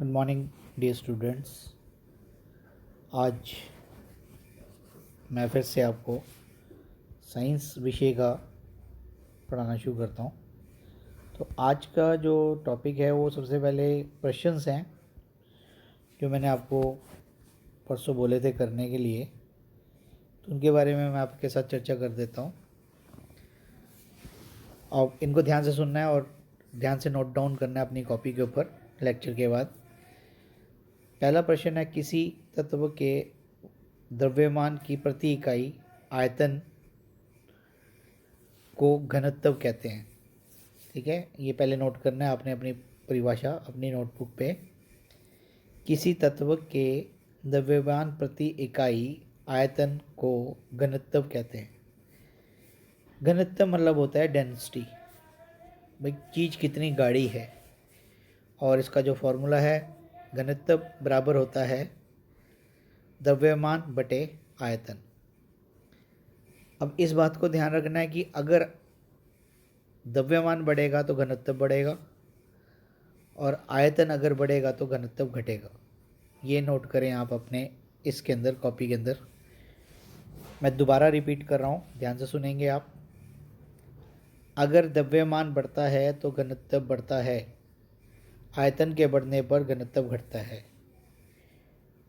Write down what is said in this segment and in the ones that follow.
Good morning dear students. आज मैं फिर से आपको साइंस विषय का पढ़ाना शुरू करता हूँ। तो आज का जो टॉपिक है वो सबसे पहले क्वेश्चंस हैं जो मैंने आपको परसों बोले थे करने के लिए, तो उनके बारे में मैं आपके साथ चर्चा कर देता हूँ। अब इनको ध्यान से सुनना है और ध्यान से नोट डाउन करना है अपनी कॉपी के ऊपर लेक्चर के बाद। पहला प्रश्न है, किसी तत्व के द्रव्यमान की प्रति इकाई आयतन को घनत्व कहते हैं। ठीक है, ये पहले नोट करना है आपने अपनी परिभाषा अपनी नोटबुक पे। किसी तत्व के द्रव्यमान प्रति इकाई आयतन को घनत्व कहते हैं। घनत्व मतलब होता है डेंसिटी, भाई चीज़ कितनी गाढ़ी है, और इसका जो फॉर्मूला है घनत्व बराबर होता है द्रव्यमान बटे आयतन। अब इस बात को ध्यान रखना है कि अगर द्रव्यमान बढ़ेगा तो घनत्व बढ़ेगा और आयतन अगर बढ़ेगा तो घनत्व घटेगा। ये नोट करें आप अपने इसके अंदर कॉपी के अंदर। मैं दोबारा रिपीट कर रहा हूँ, ध्यान से सुनेंगे आप। अगर द्रव्यमान बढ़ता है तो घनत्व बढ़ता है, आयतन के बढ़ने पर घनत्व घटता है।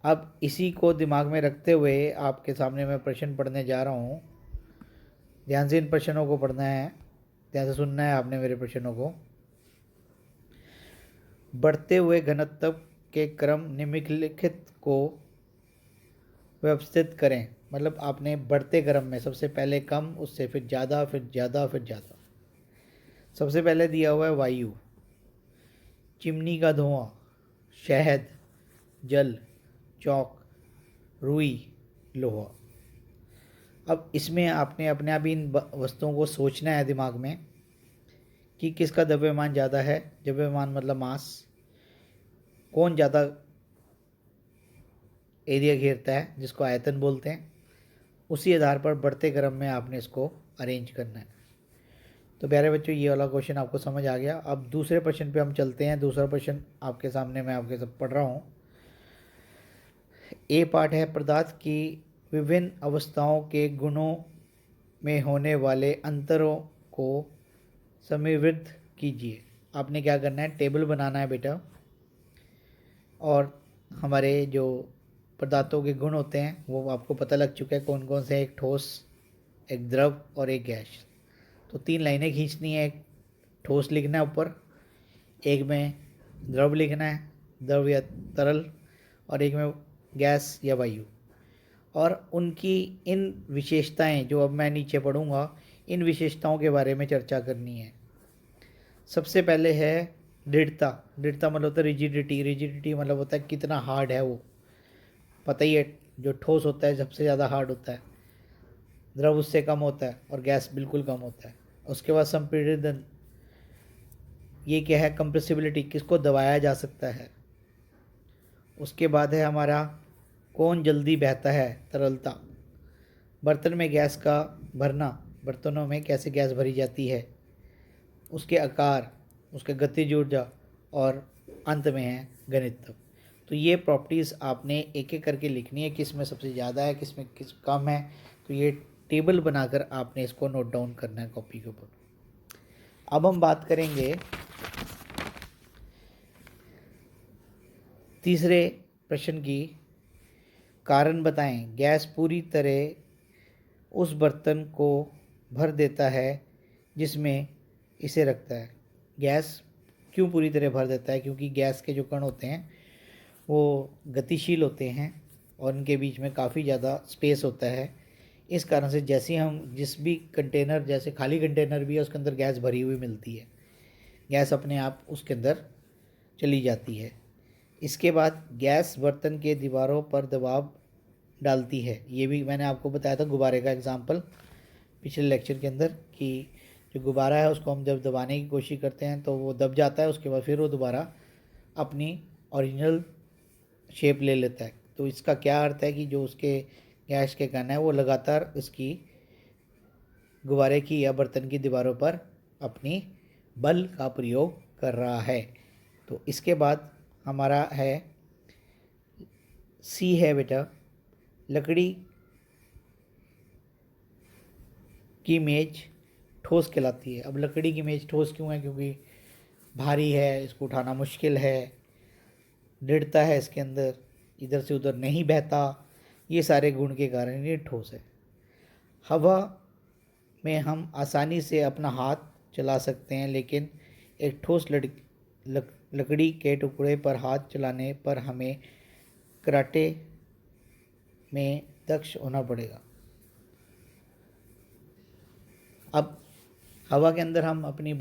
अब इसी को दिमाग में रखते हुए आपके सामने मैं प्रश्न पढ़ने जा रहा हूँ। ध्यान से इन प्रश्नों को पढ़ना है, ध्यान से सुनना है आपने मेरे प्रश्नों को। बढ़ते हुए घनत्व के क्रम निम्नलिखित को व्यवस्थित करें। मतलब आपने बढ़ते क्रम में सबसे पहले कम, उससे फिर ज़्यादा, फिर ज़्यादा, फिर ज़्यादा। सबसे पहले दिया हुआ है वायु, चिमनी का धुआं, शहद, जल, चौक, रुई, लोहा। अब इसमें आपने अपने आप इन वस्तुओं को सोचना है दिमाग में कि किसका द्रव्यमान ज़्यादा है। द्रव्यमान मतलब मास, कौन ज़्यादा एरिया घेरता है जिसको आयतन बोलते हैं। उसी आधार पर बढ़ते क्रम में आपने इसको अरेंज करना है। तो प्यारे बच्चों, ये वाला क्वेश्चन आपको समझ आ गया। अब दूसरे प्रश्न पे हम चलते हैं। दूसरा प्रश्न आपके सामने मैं आपके साथ पढ़ रहा हूँ। ए पार्ट है, पदार्थ की विभिन्न अवस्थाओं के गुणों में होने वाले अंतरों को समन्वित कीजिए। आपने क्या करना है, टेबल बनाना है बेटा, और हमारे जो पदार्थों के गुण होते हैं वो आपको पता लग चुका है कौन कौन से, एक ठोस, एक द्रव और एक गैस। तो 3 लाइनें खींचनी है। एक ठोस लिखना है ऊपर, एक में द्रव लिखना है, द्रव या तरल, और एक में गैस या वायु। और उनकी इन विशेषताएं जो अब मैं नीचे पढ़ूंगा, इन विशेषताओं के बारे में चर्चा करनी है। सबसे पहले है दृढ़ता। दृढ़ता मतलब होता है रिजिडिटी। रिजिडिटी मतलब होता है कितना हार्ड है वो। पता ही है, जो ठोस होता है सबसे ज़्यादा हार्ड होता है, द्रव उससे कम होता है और गैस बिल्कुल कम होता है। उसके बाद संपीड़न, ये क्या है, कंप्रेसिबिलिटी, किसको दबाया जा सकता है। उसके बाद है हमारा कौन जल्दी बहता है, तरलता। बर्तन में गैस का भरना, बर्तनों में कैसे गैस भरी जाती है, उसके आकार, उसके गतिज ऊर्जा, और अंत में है घनत्व। तो ये प्रॉपर्टीज़ आपने एक एक करके लिखनी है, किस में सबसे ज़्यादा है, किस में किस कम है। तो ये टेबल बनाकर आपने इसको नोट डाउन करना है कॉपी के ऊपर। अब हम बात करेंगे तीसरे प्रश्न की। कारण बताएं। गैस पूरी तरह उस बर्तन को भर देता है जिसमें इसे रखता है। गैस क्यों पूरी तरह भर देता है? क्योंकि गैस के जो कण होते हैं वो गतिशील होते हैं और इनके बीच में काफ़ी ज़्यादा स्पेस होता है। इस कारण से जैसे हम जिस भी कंटेनर, जैसे खाली कंटेनर भी है, उसके अंदर गैस भरी हुई मिलती है, गैस अपने आप उसके अंदर चली जाती है। इसके बाद गैस बर्तन के दीवारों पर दबाव डालती है। ये भी मैंने आपको बताया था गुब्बारे का एग्जांपल पिछले लेक्चर के अंदर, कि जो गुब्बारा है उसको हम जब दबाने की कोशिश करते हैं तो वो दब जाता है, उसके बाद फिर वो दोबारा अपनी ओरिजिनल शेप ले लेता है। तो इसका क्या अर्थ है कि जो उसके गैस के कण है वो लगातार इसकी गुब्बारे की या बर्तन की दीवारों पर अपनी बल का प्रयोग कर रहा है। तो इसके बाद हमारा है सी है बेटा, लकड़ी की मेज ठोस कहलाती है। अब लकड़ी की मेज ठोस क्यों है? क्योंकि भारी है, इसको उठाना मुश्किल है, दृढ़ता है इसके अंदर, इधर से उधर नहीं बहता, ये सारे गुण के कारण ये ठोस है। हवा में हम आसानी से अपना हाथ चला सकते हैं, लेकिन एक ठोस लकड़ी के टुकड़े पर हाथ चलाने पर हमें कराटे में दक्ष होना पड़ेगा। अब हवा के अंदर हम अपनी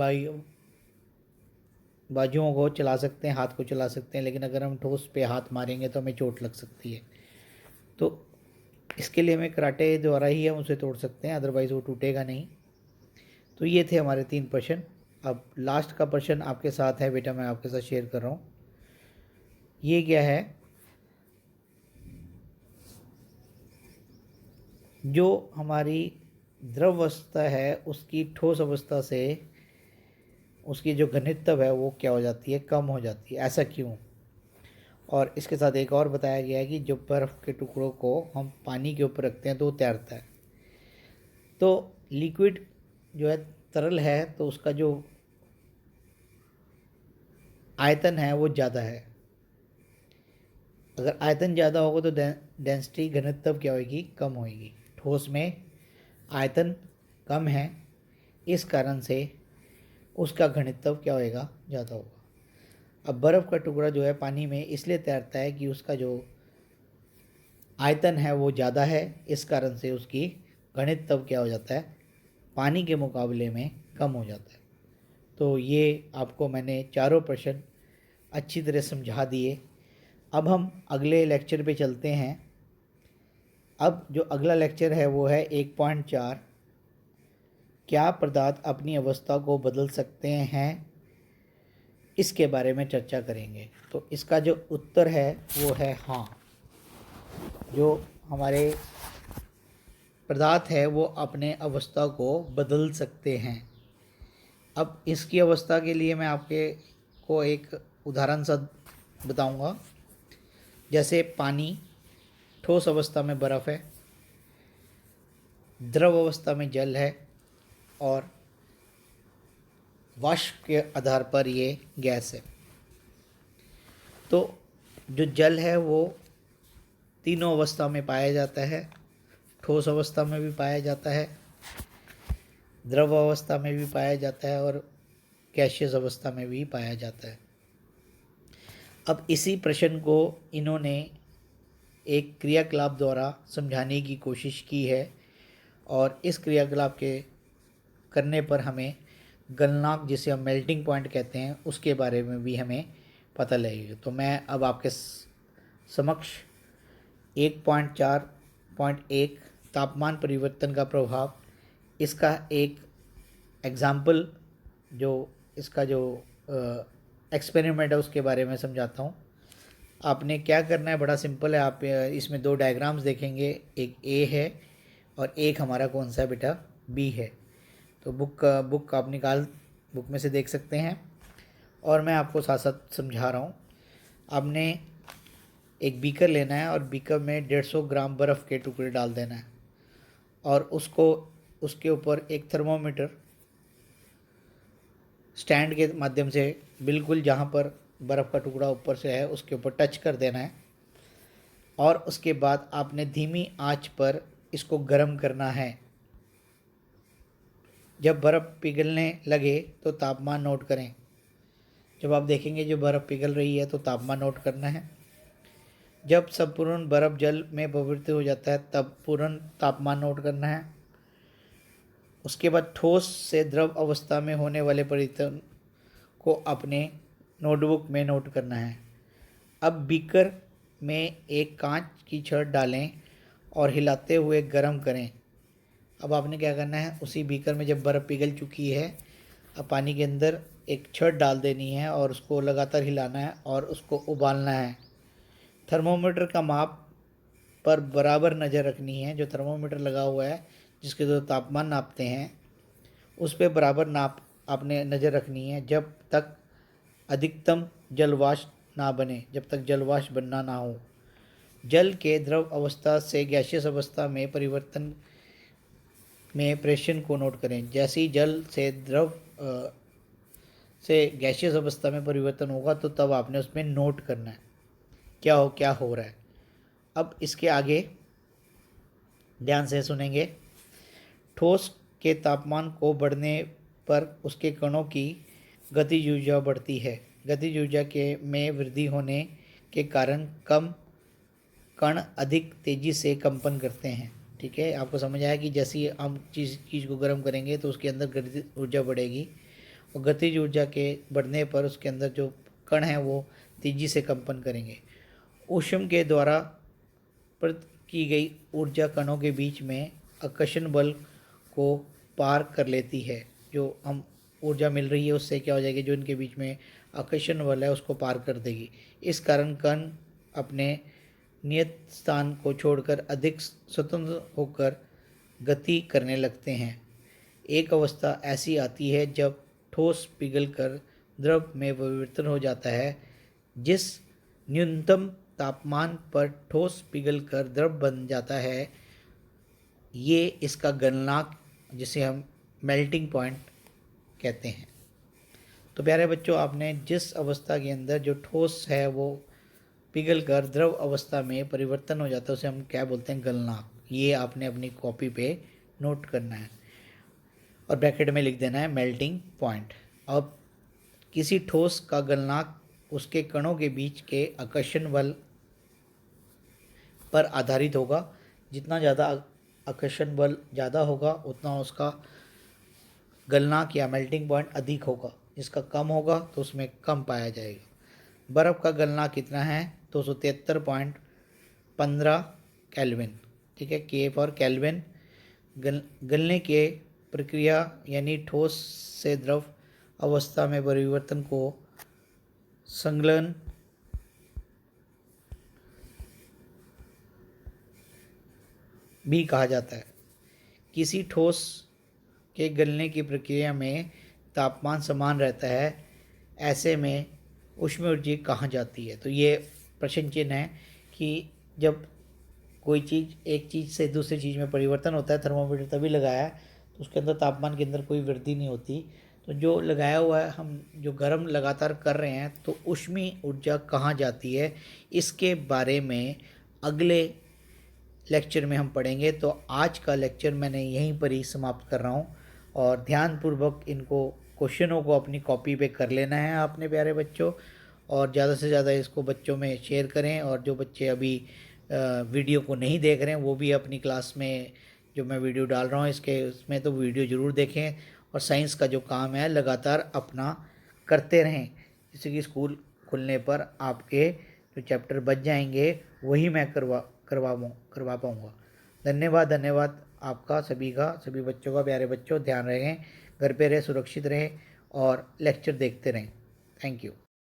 बाजुओं को चला सकते हैं, हाथ को चला सकते हैं, लेकिन अगर हम ठोस पे हाथ मारेंगे तो हमें चोट लग सकती है। तो इसके लिए हमें कराटे द्वारा ही हम उसे तोड़ सकते हैं, अदरवाइज़ वो टूटेगा नहीं। तो ये थे हमारे 3 प्रश्न। अब लास्ट का प्रश्न आपके साथ है बेटा, मैं आपके साथ शेयर कर रहा हूँ। ये क्या है? जो हमारी द्रव अवस्था है उसकी ठोस अवस्था से उसकी जो घनत्व है वो क्या हो जाती है? कम हो जाती है। ऐसा क्यों? और इसके साथ एक और बताया गया है कि जब बर्फ़ के टुकड़ों को हम पानी के ऊपर रखते हैं तो वो तैरता है। तो लिक्विड जो है, तरल है, तो उसका जो आयतन है वो ज़्यादा है। अगर आयतन ज़्यादा होगा तो डेंसिटी घनत्व क्या होगी? कम होगी। ठोस में आयतन कम है, इस कारण से उसका घनत्व क्या होएगा? ज़्यादा होगा। अब बर्फ़ का टुकड़ा जो है पानी में इसलिए तैरता है कि उसका जो आयतन है वो ज़्यादा है, इस कारण से उसकी घनत्व क्या हो जाता है? पानी के मुकाबले में कम हो जाता है। तो ये आपको मैंने चारों प्रश्न अच्छी तरह समझा दिए। अब हम अगले लेक्चर पे चलते हैं। अब जो अगला लेक्चर है वो है 1.4, क्या पदार्थ अपनी अवस्था को बदल सकते हैं, इसके बारे में चर्चा करेंगे। तो इसका जो उत्तर है वो है हाँ, जो हमारे पदार्थ है वो अपने अवस्था को बदल सकते हैं। अब इसकी अवस्था के लिए मैं आपके को एक उदाहरण सा बताऊंगा। जैसे पानी ठोस अवस्था में बर्फ़ है, द्रव अवस्था में जल है, और वाष्प के आधार पर ये गैस है। तो जो जल है वो तीनों अवस्था में पाया जाता है, ठोस अवस्था में भी पाया जाता है, द्रव अवस्था में भी पाया जाता है, और गैसियस अवस्था में भी पाया जाता है। अब इसी प्रश्न को इन्होंने एक क्रियाकलाप द्वारा समझाने की कोशिश की है, और इस क्रियाकलाप के करने पर हमें गलनांक, जिसे हम मेल्टिंग पॉइंट कहते हैं, उसके बारे में भी हमें पता लगेगा। तो मैं अब आपके समक्ष 1.4.1 तापमान परिवर्तन का प्रभाव, इसका एक एग्ज़ाम्पल, जो इसका जो एक्सपेरिमेंट है उसके बारे में समझाता हूँ। आपने क्या करना है, बड़ा सिंपल है। आप इसमें 2 डायग्राम्स देखेंगे, एक ए है और एक हमारा कौन सा बेटा? बी है। तो बुक आप बुक में से देख सकते हैं, और मैं आपको साथ साथ समझा रहा हूँ। आपने एक बीकर लेना है और बीकर में 150 ग्राम बर्फ़ के टुकड़े डाल देना है, और उसको उसके ऊपर एक थर्मोमीटर स्टैंड के माध्यम से बिल्कुल जहाँ पर बर्फ़ का टुकड़ा ऊपर से है उसके ऊपर टच कर देना है, और उसके बाद आपने धीमी आंच पर इसको गर्म करना है। जब बर्फ़ पिघलने लगे तो तापमान नोट करें। जब आप देखेंगे जो बर्फ़ पिघल रही है तो तापमान नोट करना है। जब संपूर्ण बर्फ़ जल में परिवर्तित हो जाता है तब पूर्ण तापमान नोट करना है। उसके बाद ठोस से द्रव अवस्था में होने वाले परिवर्तन को अपने नोटबुक में नोट करना है। अब बीकर में एक कांच की छड़ डालें और हिलाते हुए गर्म करें। अब आपने क्या करना है, उसी बीकर में जब बर्फ़ पिघल चुकी है, अब पानी के अंदर एक छड़ डाल देनी है और उसको लगातार हिलाना है और उसको उबालना है। थर्मोमीटर का माप पर बराबर नज़र रखनी है। जो थर्मोमीटर लगा हुआ है जिसके जो तापमान नापते हैं उस पर बराबर नाप आपने नज़र रखनी है, जब तक अधिकतम जल वाष्प ना बने जब तक जलवाष्प बनना ना हो। जल के द्रव अवस्था से गैसियस अवस्था में परिवर्तन में प्रेषण को नोट करें। जैसे ही जल से द्रव से गैसियस अवस्था में परिवर्तन होगा तो तब आपने उसमें नोट करना है क्या हो रहा है। अब इसके आगे ध्यान से सुनेंगे। ठोस के तापमान को बढ़ने पर उसके कणों की गतिज ऊर्जा बढ़ती है। गतिज ऊर्जा के में वृद्धि होने के कारण कम कण अधिक तेजी से कंपन करते हैं। ठीक है, आपको समझ आया कि जैसे ही हम चीज़ को गर्म करेंगे तो उसके अंदर गतिज ऊर्जा बढ़ेगी और गतिज ऊर्जा के बढ़ने पर उसके अंदर जो कण हैं वो तेजी से कंपन करेंगे। ऊष्म के द्वारा प्राप्त की गई ऊर्जा कणों के बीच में आकर्षण बल को पार कर लेती है। जो हम ऊर्जा मिल रही है उससे क्या हो जाएगी, जो इनके बीच में आकर्षण बल है उसको पार कर देगी। इस कारण कण अपने नियत स्थान को छोड़कर अधिक स्वतंत्र होकर गति करने लगते हैं। एक अवस्था ऐसी आती है जब ठोस पिघलकर द्रव में परिवर्तन हो जाता है। जिस न्यूनतम तापमान पर ठोस पिघलकर द्रव बन जाता है, ये इसका गलनांक, जिसे हम मेल्टिंग पॉइंट कहते हैं। तो प्यारे बच्चों, आपने जिस अवस्था के अंदर जो ठोस है वो पिघलकर द्रव अवस्था में परिवर्तन हो जाता है उसे हम क्या बोलते हैं, गलनांक। ये आपने अपनी कॉपी पे नोट करना है और ब्रैकेट में लिख देना है मेल्टिंग पॉइंट। अब किसी ठोस का गलनांक उसके कणों के बीच के आकर्षण बल पर आधारित होगा। जितना ज़्यादा आकर्षण बल ज़्यादा होगा उतना उसका गलनांक या मेल्टिंग पॉइंट अधिक होगा। जिसका कम होगा तो उसमें कम पाया जाएगा। बर्फ़ का गलनांक कितना है, 273.15 केल्विन। ठीक है, के फॉर केल्विन। गलने के प्रक्रिया यानी ठोस से द्रव अवस्था में परिवर्तन को संगलन भी कहा जाता है। किसी ठोस के गलने की प्रक्रिया में तापमान समान रहता है, ऐसे में ऊष्मीय ऊर्जा कहाँ जाती है। तो ये प्रश्न चिन्ह है कि जब कोई चीज़ एक चीज़ से दूसरी चीज़ में परिवर्तन होता है, थर्मोमीटर तभी लगाया है तो उसके अंदर तापमान के अंदर कोई वृद्धि नहीं होती। तो जो लगाया हुआ है, हम जो गर्म लगातार कर रहे हैं, तो ऊष्मीय ऊर्जा कहाँ जाती है, इसके बारे में अगले लेक्चर में हम पढ़ेंगे। तो आज का लेक्चर मैंने यहीं पर ही समाप्त कर रहा हूँ और ध्यानपूर्वक इनको क्वेश्चनों को अपनी कॉपी पे कर लेना है आपने प्यारे बच्चों, और ज़्यादा से ज़्यादा इसको बच्चों में शेयर करें। और जो बच्चे अभी वीडियो को नहीं देख रहे हैं वो भी अपनी क्लास में जो मैं वीडियो डाल रहा हूँ इसके उसमें तो वीडियो ज़रूर देखें और साइंस का जो काम है लगातार अपना करते रहें, जिससे कि स्कूल खुलने पर आपके जो चैप्टर बच जाएंगे वही मैं करवा पाऊँगा। धन्यवाद आपका सभी का, सभी बच्चों का। प्यारे बच्चों, ध्यान रखें, घर पे रहें, सुरक्षित रहें और लेक्चर देखते रहें। Thank you.